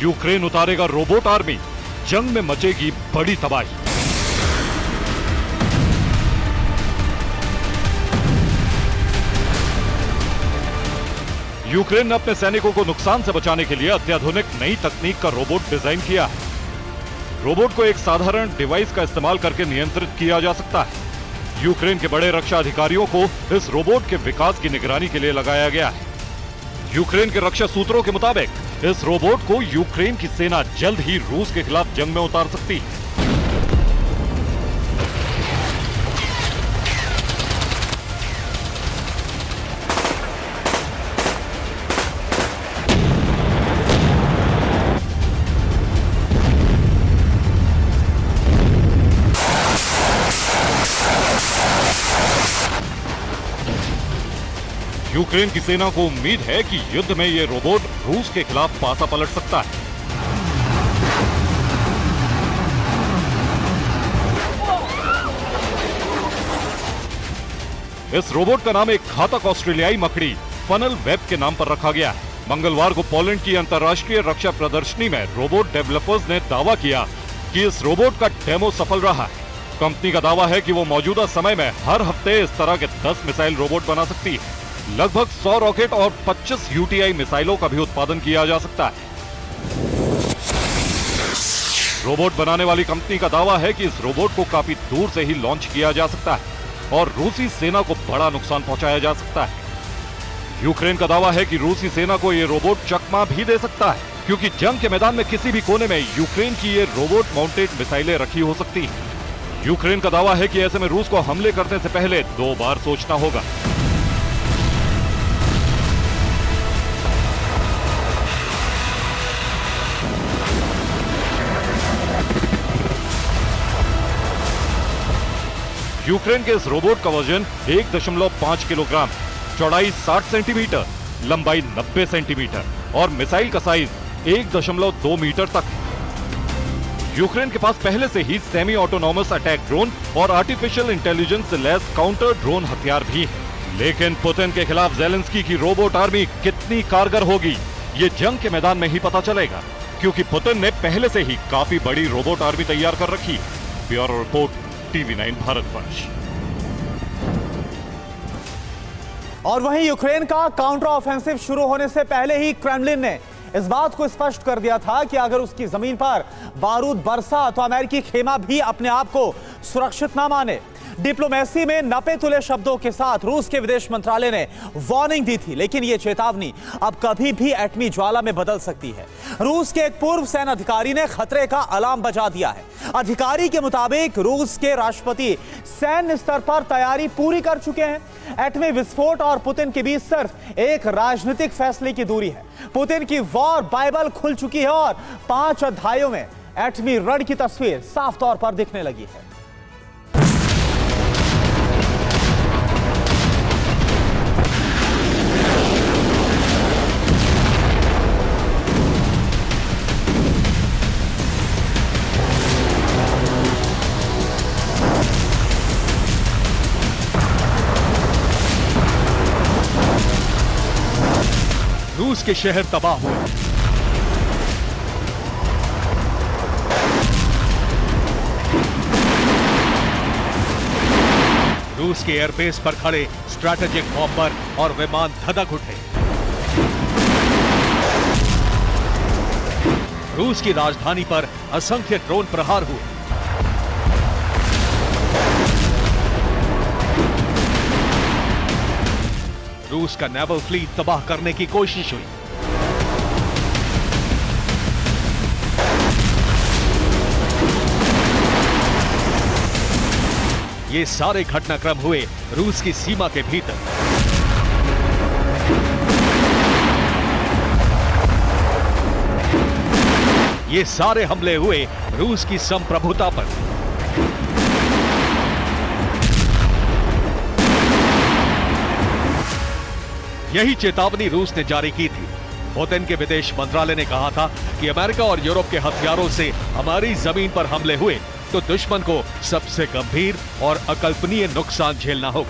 S7: यूक्रेन उतारेगा रोबोट आर्मी, जंग में मचेगी बड़ी तबाही। यूक्रेन ने अपने सैनिकों को नुकसान से बचाने के लिए अत्याधुनिक नई तकनीक का रोबोट डिजाइन किया है। रोबोट को एक साधारण डिवाइस का इस्तेमाल करके नियंत्रित किया जा सकता है। यूक्रेन के बड़े रक्षा अधिकारियों को इस रोबोट के विकास की निगरानी के लिए लगाया गया है। यूक्रेन के रक्षा सूत्रों के मुताबिक इस रोबोट को यूक्रेन की सेना जल्द ही रूस के खिलाफ जंग में उतार सकती है। यूक्रेन की सेना को उम्मीद है कि युद्ध में यह रोबोट रूस के खिलाफ पासा पलट सकता है। इस रोबोट का नाम एक घातक ऑस्ट्रेलियाई मकड़ी फनल वेब के नाम पर रखा गया है। मंगलवार को पोलैंड की अंतर्राष्ट्रीय रक्षा प्रदर्शनी में रोबोट डेवलपर्स ने दावा किया कि इस रोबोट का डेमो सफल रहा है। कंपनी का दावा है कि वो मौजूदा समय में हर हफ्ते इस तरह के 10 मिसाइल रोबोट बना सकती है। लगभग 100 रॉकेट और 25 UTI मिसाइलों का भी उत्पादन किया जा सकता है। रोबोट बनाने वाली कंपनी का दावा है कि इस रोबोट को काफी दूर से ही लॉन्च किया जा सकता है और रूसी सेना को बड़ा नुकसान पहुंचाया जा सकता है। यूक्रेन का दावा है कि रूसी सेना को यह रोबोट चकमा भी दे सकता है, क्योंकि जंग के मैदान में किसी भी कोने में यूक्रेन की ये रोबोट माउंटेड मिसाइलें रखी हो सकती हैं। यूक्रेन का दावा है कि ऐसे में रूस को हमले करने से पहले 2 बार सोचना होगा। यूक्रेन के इस रोबोट का वजन 1.5 किलोग्राम, चौड़ाई 60 सेंटीमीटर, लंबाई 90 सेंटीमीटर और मिसाइल का साइज 1.2 मीटर तक है। यूक्रेन के पास पहले से ही सेमी ऑटोनॉमस अटैक ड्रोन और artificial intelligence less counter drone हथियार भी है। लेकिन पुतिन के खिलाफ ज़ेलेंस्की की रोबोट आर्मी कितनी कारगर होगी, ये जंग के मैदान में ही पता चलेगा, क्योंकि पुतिन ने पहले से ही काफी बड़ी रोबोट आर्मी तैयार कर रखी है। Bureau report, TV9 Bharatvarsh.
S1: और वहीं यूक्रेन का काउंटर ऑफेंसिव शुरू होने से पहले ही क्रेमलिन ने इस बात को स्पष्ट कर दिया था कि अगर उसकी जमीन पर बारूद बरसा तो अमेरिकी खेमा भी अपने आप को सुरक्षित ना माने। डिप्लोमेसी में नपे तुले शब्दों के साथ रूस के विदेश मंत्रालय ने वार्निंग दी थी, लेकिन यह चेतावनी अब कभी भी एटमी ज्वाला में बदल सकती है। रूस के एक पूर्व सैन्य अधिकारी ने खतरे का अलार्म बजा दिया है। अधिकारी के मुताबिक रूस के राष्ट्रपति सैन्य स्तर पर तैयारी पूरी कर चुके हैं। एटमी विस्फोट और पुतिन के बीच सिर्फ एक राजनीतिक फैसले की दूरी है। पुतिन की वॉर बाइबल खुल चुकी है और 5 अध्यायों में एटमी रण की तस्वीर साफ तौर पर दिखने लगी है।
S3: रूस के शहर तबाह हुए। रूस के एयरबेस पर खड़े स्ट्रैटेजिक बॉम्बर और विमान धधक उठे। रूस की राजधानी पर असंख्य ड्रोन प्रहार हुए। रूस का नेवल फ्लीट तबाह करने की कोशिश हुई। ये सारे घटनाक्रम हुए रूस की सीमा के भीतर। ये सारे हमले हुए रूस की संप्रभुता पर। यही चेतावनी रूस ने जारी की थी। पुतिन के विदेश मंत्रालय ने कहा था कि अमेरिका और यूरोप के हथियारों से हमारी जमीन पर हमले हुए तो दुश्मन को सबसे गंभीर और अकल्पनीय नुकसान झेलना होगा।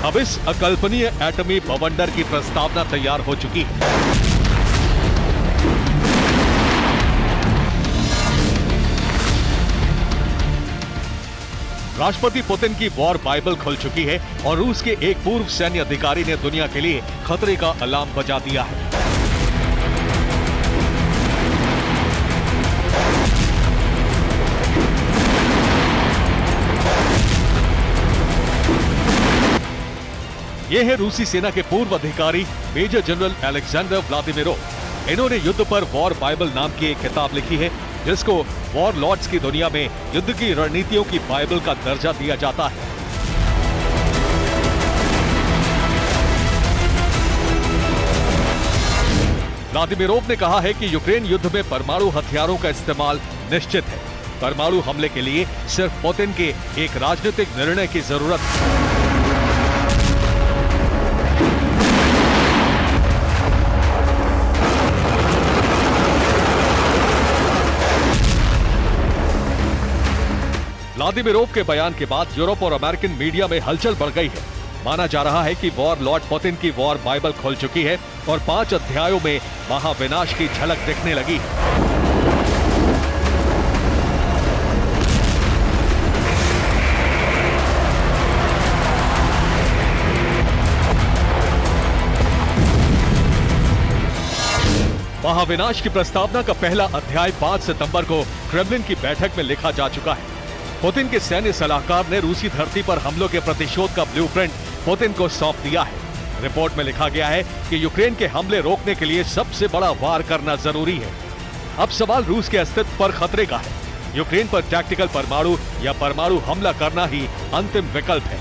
S3: अब इस अकल्पनीय एटमी बवंडर की प्रस्तावना तैयार हो चुकी है। राष्ट्रपति पुतिन की वॉर बाइबल खुल चुकी है और रूस के एक पूर्व सैन्य अधिकारी ने दुनिया के लिए खतरे का अलार्म बजा दिया है। यह है रूसी सेना के पूर्व अधिकारी मेजर जनरल अलेक्जेंडर व्लादिमीरोव। इन्होंने युद्ध पर वॉर बाइबल नाम की एक किताब लिखी है, जिसको वॉर लॉर्ड्स की दुनिया में युद्ध की रणनीतियों की बाइबल का दर्जा दिया जाता है। व्लादिमीरोव ने कहा है कि यूक्रेन युद्ध में परमाणु हथियारों का इस्तेमाल निश्चित है। परमाणु हमले के लिए सिर्फ पुतिन के एक राजनीतिक निर्णय की जरूरत है। व्लादिमीरोव के बयान के बाद यूरोप और अमेरिकन मीडिया में हलचल बढ़ गई है। माना जा रहा है कि वॉर लॉर्ड पुतिन की वॉर बाइबल खुल चुकी है और 5 अध्यायों में महाविनाश की झलक दिखने लगी है। महाविनाश की प्रस्तावना का पहला अध्याय 5 सितंबर को क्रेमलिन की बैठक में लिखा जा चुका है। पुतिन के सैन्य सलाहकार ने रूसी धरती पर हमलों के प्रतिशोध का ब्लूप्रिंट पुतिन को सौंप दिया है। रिपोर्ट में लिखा गया है कि यूक्रेन के हमले रोकने के लिए सबसे बड़ा वार करना जरूरी है। अब सवाल रूस के अस्तित्व पर खतरे का है। यूक्रेन पर टैक्टिकल परमाणु या परमाणु हमला करना ही अंतिम विकल्प है।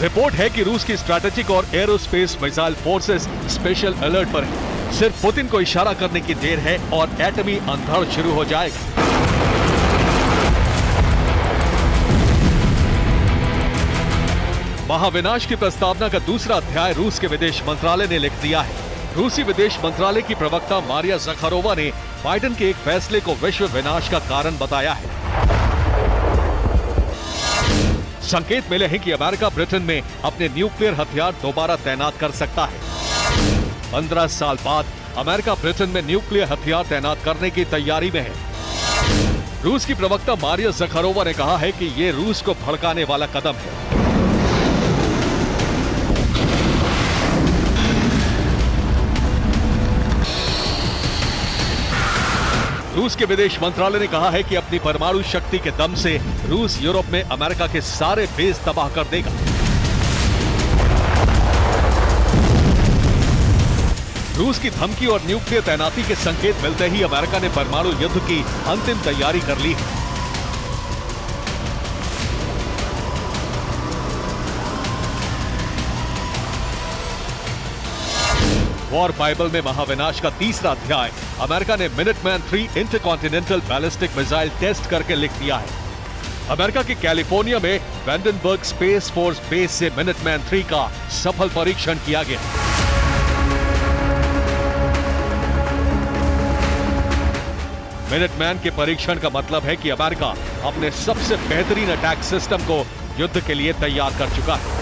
S3: रिपोर्ट है कि रूस की स्ट्रैटेजिक और aerospace missile forces special alert पर है। सिर्फ पुतिन को इशारा करने की देर है और एटमी अंधड़ शुरू हो जाएगा। महाविनाश की प्रस्तावना का दूसरा अध्याय रूस के विदेश मंत्रालय ने लिख दिया है। रूसी विदेश मंत्रालय की प्रवक्ता मारिया ज़खारोवा ने बाइडेन के एक फैसले को विश्व विनाश का कारण बताया है। संकेत मिले हैं कि अमेरिका ब्रिटेन में अपने न्यूक्लियर हथियार दोबारा तैनात कर सकता है। 15 साल बाद अमेरिका ब्रिटेन में न्यूक्लियर हथियार तैनात करने की तैयारी में है। रूस की प्रवक्ता मारिया ज़खारोवा ने कहा है कि ये रूस को भड़काने वाला कदम है। रूस के विदेश मंत्रालय ने कहा है कि अपनी परमाणु शक्ति के दम से रूस यूरोप में अमेरिका के सारे बेस तबाह कर देगा। रूस की धमकी और न्यूक्लियर तैनाती के संकेत मिलते ही अमेरिका ने परमाणु युद्ध की अंतिम तैयारी कर ली है। वॉर बाइबल में महाविनाश का तीसरा अध्याय अमेरिका ने Minuteman 3 intercontinental ballistic missile test करके लिख दिया है। अमेरिका के कैलिफोर्निया में वैंडनबर्ग स्पेस फोर्स बेस से मिनटमैन 3 का सफल परीक्षण किया गया। मिनटमैन के परीक्षण का मतलब है कि अमेरिका अपने सबसे बेहतरीन अटैक सिस्टम को युद्ध के लिए तैयार कर चुका है।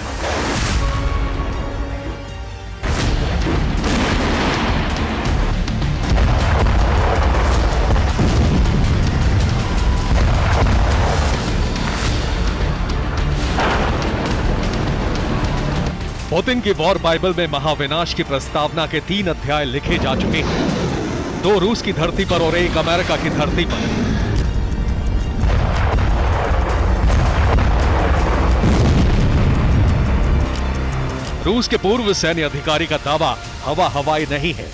S3: पुतिन की वॉर बाइबल में महाविनाश की प्रस्तावना के 3 अध्याय लिखे जा चुके हैं, 2 रूस की धरती पर और 1 अमेरिका की धरती पर। रूस के पूर्व सैन्य अधिकारी का दावा हवाई नहीं है।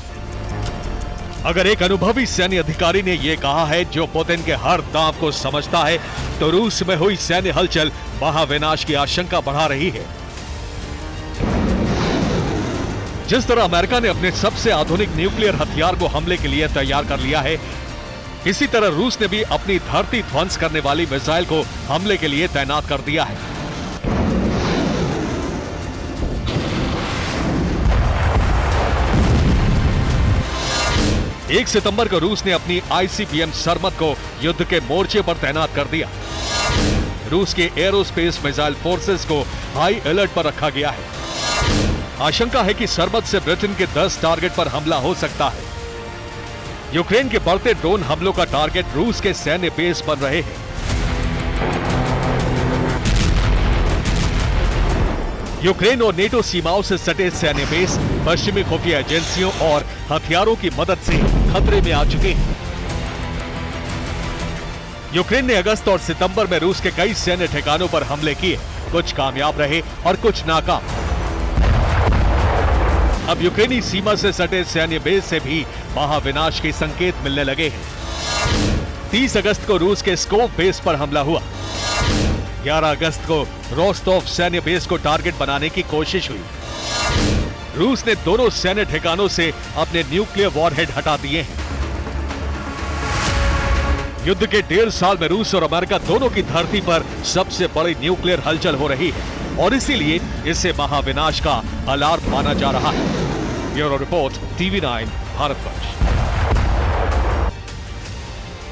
S3: अगर एक अनुभवी सैन्य अधिकारी ने यह कहा है जो पुतिन के हर दांव को समझता है, तो रूस में हुई सैन्य हलचल महाविनाश की आशंका बढ़ा रही है। जिस तरह अमेरिका ने अपने सबसे आधुनिक न्यूक्लियर हथियार को हमले के लिए तैयार कर लिया है, इसी तरह रूस ने भी अपनी धरती ध्वंस करने वाली मिसाइल को हमले के लिए तैनात कर दिया है। एक सितंबर को रूस ने अपनी ICBM सरमत को युद्ध के मोर्चे पर तैनात कर दिया। रूस के एरोस्पेस मिसाइल फोर्सेस को हाई अलर्ट पर रखा गया है। आशंका है कि सरमत से ब्रिटेन के 10 टारगेट पर हमला हो सकता है। यूक्रेन के बढ़ते ड्रोन हमलों का टारगेट रूस के सैन्य बेस बन रहे हैं। यूक्रेन और नेटो सीमाओं से सटे सैन्य बेस पश्चिमी खुफिया एजेंसियों और हथियारों की मदद से खतरे में आ चुके हैं। यूक्रेन ने अगस्त और सितंबर में रूस के कई सैन्य ठिकानों पर हमले किए, कुछ कामयाब रहे और कुछ नाकाम। अब यूक्रेनी सीमा से सटे सैन्य बेस से भी महाविनाश के संकेत मिलने लगे हैं। 30 अगस्त को रूस के स्कोप बेस पर हमला हुआ। 11 अगस्त को रोस्टोव सैन्य बेस को टारगेट बनाने की कोशिश हुई। रूस ने दोनों सैन्य ठिकानों से अपने न्यूक्लियर वॉरहेड हटा दिए हैं। युद्ध के 1.5 साल में रूस और अमेरिका दोनों की धरती पर सबसे बड़ी न्यूक्लियर हलचल हो रही है और इसीलिए इसे महाविनाश का अलार्म माना जा रहा है। Bureau report, TV9 Bharatvarsh.